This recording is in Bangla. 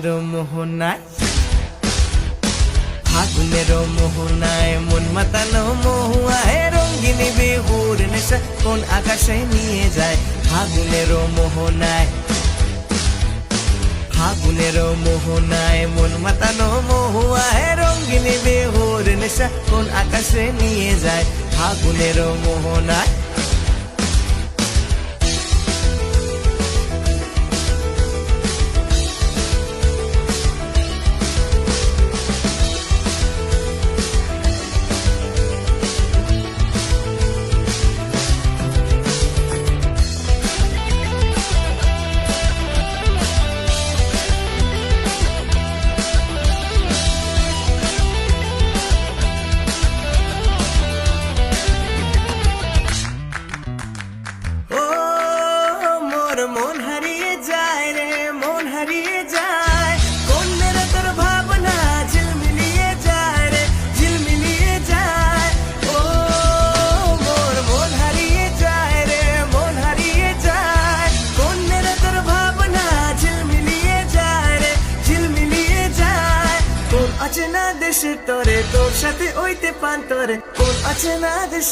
ফাগুনের মোহনায়, ফাগুনের মোহনায় মন মাতানো মহুয়ায় রঙিনী বিহুর নেশা কোন আকাশে নিয়ে যায়। ফাগুনের মোহনায়, ফাগুনের মোহনায় মন মাতানো মহুয়ায় রঙিনী বিহুর নেশা কোন আকাশে নিয়ে যায়। ফাগুনের মোহনায়। মন হারিয়ে যায় রে, মন হারিয়ে যায়, কোনের তোর ভাবনা ঝিলমিলিয়ে যায় রে, ঝিলমিলিয়ে যায়। ও মোর মন হারিয়ে যায় রে, মন হারিয়ে যায়, কোনের তোর ভাবনা ঝিলমিলিয়ে যায় রে, ঝিলমিলিয়ে যায়। কোন অচেনা দেশে তোরে তোর সাথে ওইতে পান তোরে, কোন অচেনা দেশে